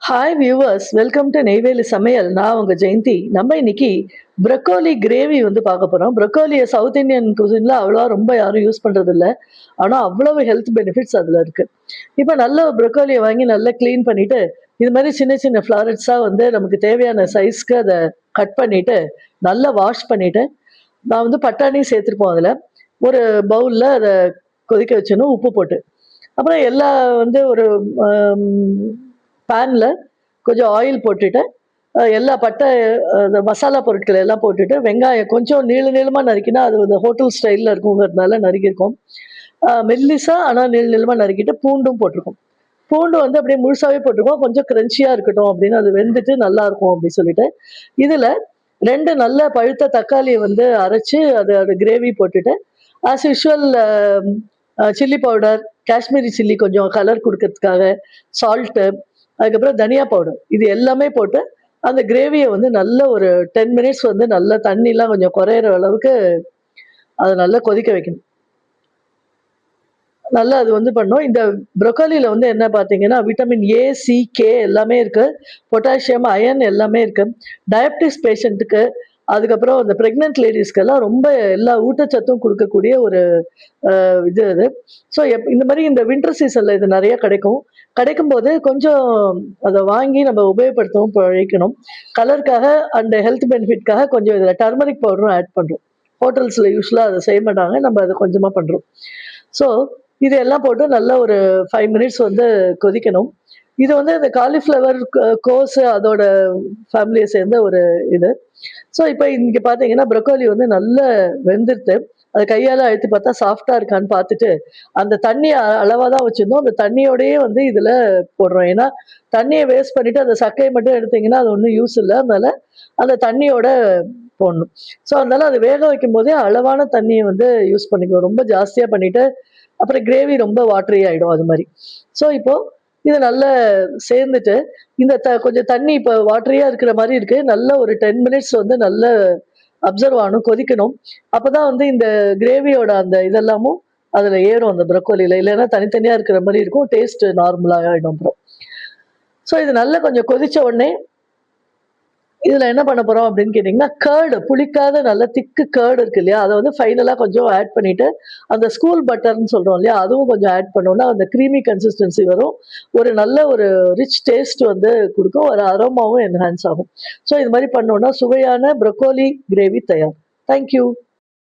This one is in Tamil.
Hi viewers, welcome to Neyveli சமையல். நான் உங்க ஜெயந்தி. நம்ம இன்னைக்கு ப்ரொக்கோலி கிரேவி வந்து பார்க்க போறோம். ப்ரொக்கோலியை சவுத் இந்தியன் குசின்ல அவ்வளோ ரொம்ப யாரும் யூஸ் பண்றது இல்ல. ஆனா அவ்வளவு ஹெல்த் பெனிஃபிட்ஸ் அதுல இருக்கு. இப்போ நல்ல ப்ரொக்கோலியை வாங்கி நல்லா க்ளீன் பண்ணிட்டு, இது மாதிரி சின்ன சின்ன ஃப்ளாரட்ஸா வந்து நமக்கு தேவையான சைஸ்க்கு அதை கட் பண்ணிட்டு, நல்லா வாஷ் பண்ணிட்டு, நான் வந்து பட்டாணி சேர்த்துருப்போம் அதுல. ஒரு பவுல்ல அதை கொதிக்க வச்சணும் உப்பு போட்டு. அப்புறம் எல்லா வந்து ஒரு பேன்ல கொஞ்சம் ஆயில் போட்டுட்டு எல்லா பட்டை அந்த மசாலா பொருட்கள் எல்லாம் போட்டுட்டு வெங்காயம் கொஞ்சம் நீள நீளமாக நறுக்கினா அது வந்து ஹோட்டல் ஸ்டைலில் இருக்குங்கிறதுனால நறுக்கியிருக்கோம். மெல்லிசா ஆனால் நீள நீளமாக நறுக்கிட்டு பூண்டும் போட்டிருக்கோம். பூண்டு வந்து அப்படியே முழுசாவே போட்டிருக்கோம். கொஞ்சம் கிரன்ச்சியாக இருக்கட்டும் அப்படின்னு, அது வெந்துட்டு நல்லா இருக்கும் அப்படின்னு சொல்லிட்டு இதில் ரெண்டு நல்ல பழுத்த தக்காளியை வந்து அரைச்சு அது கிரேவி போட்டுட்டு as usual chilli powder, Kashmiri chilli கொஞ்சம் கலர் கொடுக்கறதுக்காக, சால்ட்டு, அதுக்கப்புறம் தனியா பவுடர் இது எல்லாமே போட்டு அந்த கிரேவியை வந்து நல்ல ஒரு 10 மினிட்ஸ் வந்து நல்லா தண்ணிலாம் கொஞ்சம் குறையிற அளவுக்கு அதை நல்லா கொதிக்க வைக்கணும். நல்லா அது வந்து பண்ணோம். இந்த ப்ரொக்கோலியில வந்து என்ன பார்த்தீங்கன்னா, விட்டமின் ஏ, சி, கே எல்லாமே இருக்கு. பொட்டாசியம், அயர்ன் எல்லாமே இருக்கு. டயபிட்டிஸ் பேஷண்ட்டுக்கு, அதுக்கப்புறம் இந்த பிரெக்னன்ட் லேடிஸ்க்கெல்லாம் ரொம்ப எல்லா ஊட்டச்சத்தும் குடுக்கக்கூடிய ஒரு இது அது. ஸோ இந்த மாரி இந்த வின்டர் சீசன்ல இது நெறைய கிடைக்கும். கிடைக்கும்போது கொஞ்சம் அத வாங்கி நம்ம உபயோகப்படுத்தவும் பழகிக்கணும். கலருக்காக அண்ட் ஹெல்த் பெனிஃபிட்காக கொஞ்சம் இதில டர்மரிக் பவுடரும் ஆட் பண்றோம். ஹோட்டல்ஸ்ல யூசுவலா அத செய்ய மாட்டாங்க. நம்ம அத கொஞ்சமா பண்றோம். ஸோ இது எல்லாம் போட்டு நல்லா ஒரு 5 மினிட்ஸ் வந்து கொதிக்கணும். இது வந்து இந்த காலிஃப்ளவர் கோஸு அதோட ஃபேமிலிய சேர்ந்த ஒரு இது. ஸோ இப்ப இங்க பார்த்தீங்கன்னா, ப்ரொக்கோலி வந்து நல்லா வெந்துருத்து. அத கையால அழுத்தி பார்த்தா சாஃப்ட்டா இருக்கான்னு பார்த்துட்டு, அந்த தண்ணி அளவா தான் வச்சிருந்தோம். அந்த தண்ணியோடயே வந்து இதுல போடுறோம். ஏன்னா, தண்ணிய வேஸ்ட் பண்ணிட்டு அந்த சக்கைய மட்டும் எடுத்தீங்கன்னா, அது ஒண்ணும் யூஸ் இல்ல. அதனால அந்த தண்ணியோட போடணும். ஸோ அதனால அது வேக வைக்கும்போதே அளவான தண்ணிய வந்து யூஸ் பண்ணிக்கணும். ரொம்ப ஜாஸ்தியா பண்ணிட்டு, அப்புறம் கிரேவி ரொம்ப வாட்டரி ஆயிடும் அது மாரி. ஸோ இப்போ இது நல்லா சேர்ந்துட்டு, இந்த கொஞ்சம் தண்ணி இப்போ வாட்டரியா இருக்கிற மாரி இருக்கு. நல்ல ஒரு 10 மினிட்ஸ் வந்து நல்ல அப்சர்வ் ஆகணும், கொதிக்கணும். அப்பதான் வந்து இந்த கிரேவியோட அந்த இதெல்லாமும் அதுல ஏறும் அந்த ப்ரொக்கோலில. இல்லைன்னா தனித்தனியா இருக்கிற மாரி இருக்கும். டேஸ்ட் நார்மலா ஆயிடும் அப்புறம். ஸோ இது நல்லா கொஞ்சம் கொதிச்ச உடனே இதுல என்ன பண்ண போறோம் அப்படின்னு கேட்டீங்கன்னா, கர்டு புளிக்காத நல்ல திக்கு கர்டு இருக்கு இல்லையா? அத வந்து ஃபைனலா கொஞ்சம் ஆட் பண்ணிட்டு, அந்த ஸ்கூல் பட்டர்ன்னு சொல்றோம் இல்லையா? அதுவும் கொஞ்சம் ஆட் பண்ணோம்னா, அந்த கிரீமி கன்சிஸ்டன்சி வரும். ஒரு நல்ல ஒரு ரிச் டேஸ்ட் வந்து குடுக்கும். ஒரு அரோமாவும் என்ஹான்ஸ் ஆகும். ஸோ இது மாரி பண்ணோம்னா, சுவையான ப்ரொக்கோலி கிரேவி தயார். Thank you.